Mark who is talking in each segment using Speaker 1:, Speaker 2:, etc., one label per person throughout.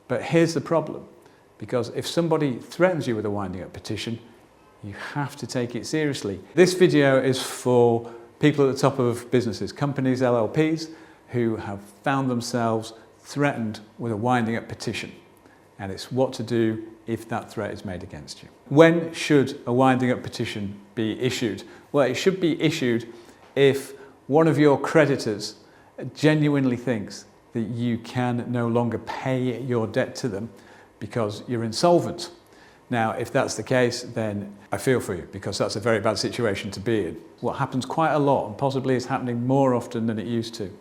Speaker 1: But here's the problem, because if somebody threatens you with a winding up petition, you have to take it seriously. This video is for people at the top of businesses, companies, LLPs, who have found themselves threatened with a winding up petition. And it's what to do if that threat is made against you. When should a winding up petition be issued? Well, it should be issued if one of your creditors genuinely thinks that you can no longer pay your debt to them because you're insolvent. Now, if that's the case, then I feel for you, because that's a very bad situation to be in. What happens quite a lot, and possibly is happening more often than it used to,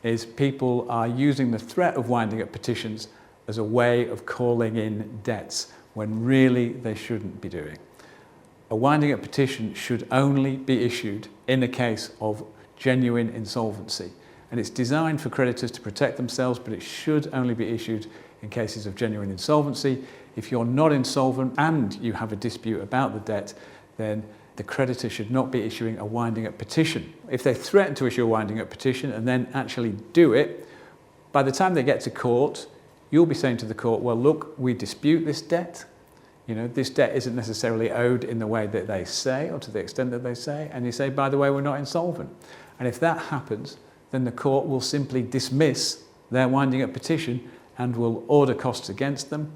Speaker 1: is people are using the threat of winding up petitions as a way of calling in debts when really they shouldn't be doing. A winding up petition should only be issued in a case of genuine insolvency. And it's designed for creditors to protect themselves, but it should only be issued in cases of genuine insolvency. If you're not insolvent and you have a dispute about the debt, then the creditor should not be issuing a winding up petition. If they threaten to issue a winding up petition and then actually do it, by the time they get to court, you'll be saying to the court, well, look, we dispute this debt. You know, this debt isn't necessarily owed in the way that they say or to the extent that they say. And you say, by the way, we're not insolvent. And if that happens, then the court will simply dismiss their winding up petition and will order costs against them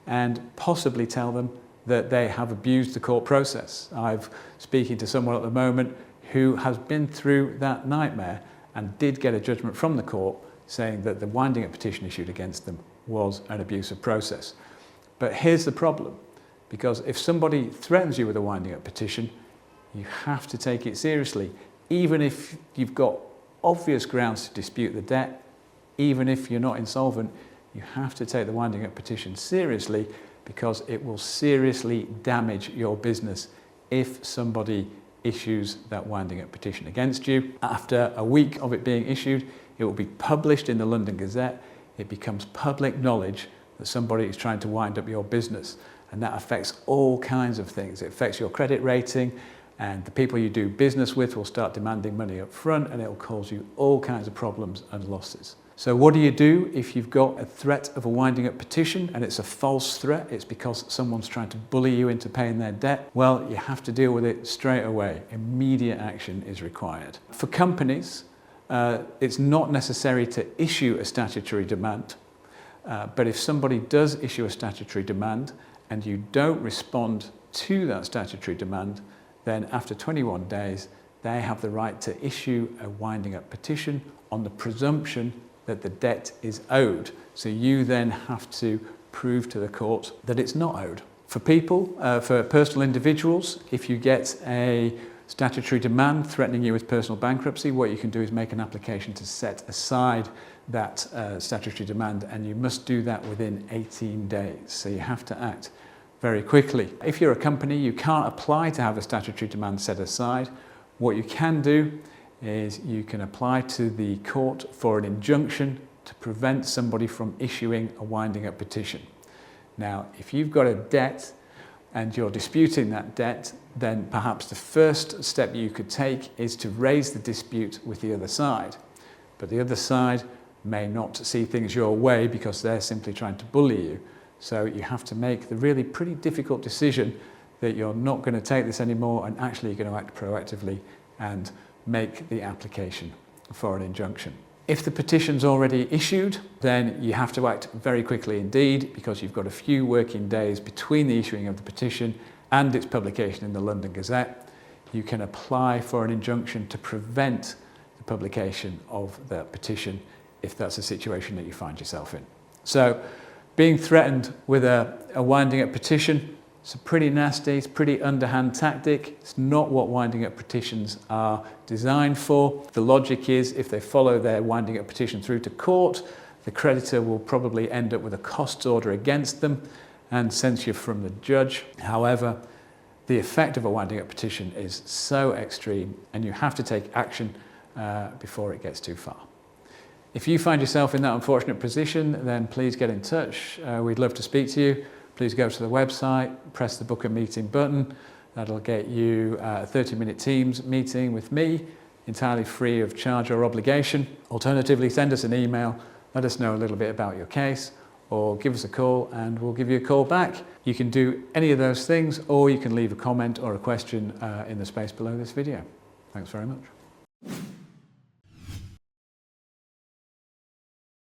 Speaker 1: and possibly tell them that they have abused the court process. I'm speaking to someone at the moment who has been through that nightmare and did get a judgment from the court saying that the winding up petition issued against them was an abusive process. But here's the problem, because if somebody threatens you with a winding up petition, you have to take it seriously, even if you've got obvious grounds to dispute the debt, even if you're not insolvent. You have to take the winding up petition seriously, because it will seriously damage your business if somebody issues that winding up petition against you. After a week of it being issued, it will be published in the London Gazette. It becomes public knowledge that somebody is trying to wind up your business, and that affects all kinds of things. It affects your credit rating, and the people you do business with will start demanding money up front, and it will cause you all kinds of problems and losses. So what do you do if you've got a threat of a winding up petition and it's a false threat? It's because someone's trying to bully you into paying their debt. Well, you have to deal with it straight away. Immediate action is required. For companies, it's not necessary to issue a statutory demand, but if somebody does issue a statutory demand and you don't respond to that statutory demand, then after 21 days, they have the right to issue a winding up petition on the presumption that the debt is owed. So you then have to prove to the court that it's not owed. For people, for personal individuals, if you get a statutory demand threatening you with personal bankruptcy, what you can do is make an application to set aside that statutory demand, and you must do that within 18 days. So you have to act very quickly. If you're a company, you can't apply to have a statutory demand set aside. What you can do is you can apply to the court for an injunction to prevent somebody from issuing a winding up petition. Now, if you've got a debt and you're disputing that debt, then perhaps the first step you could take is to raise the dispute with the other side. But the other side may not see things your way because they're simply trying to bully you. So you have to make the really pretty difficult decision that you're not going to take this anymore and actually you're going to act proactively and make the application for an injunction. If the petition's already issued, then you have to act very quickly indeed, because you've got a few working days between the issuing of the petition and its publication in the London Gazette. You can apply for an injunction to prevent the publication of the petition if that's a situation that you find yourself in. So being threatened with a winding up petition, it's pretty nasty, it's pretty underhand tactic. It's not what winding up petitions are designed for. The logic is if they follow their winding up petition through to court, the creditor will probably end up with a costs order against them and censure from the judge. However, the effect of a winding up petition is so extreme, and you have to take action before it gets too far. If you find yourself in that unfortunate position, then please get in touch. We'd love to speak to you. Please go to the website, press the book a meeting button. That'll get you a 30-minute Teams meeting with me, entirely free of charge or obligation. Alternatively, send us an email, let us know a little bit about your case, or give us a call and we'll give you a call back. You can do any of those things, or you can leave a comment or a question in the space below this video. Thanks very much.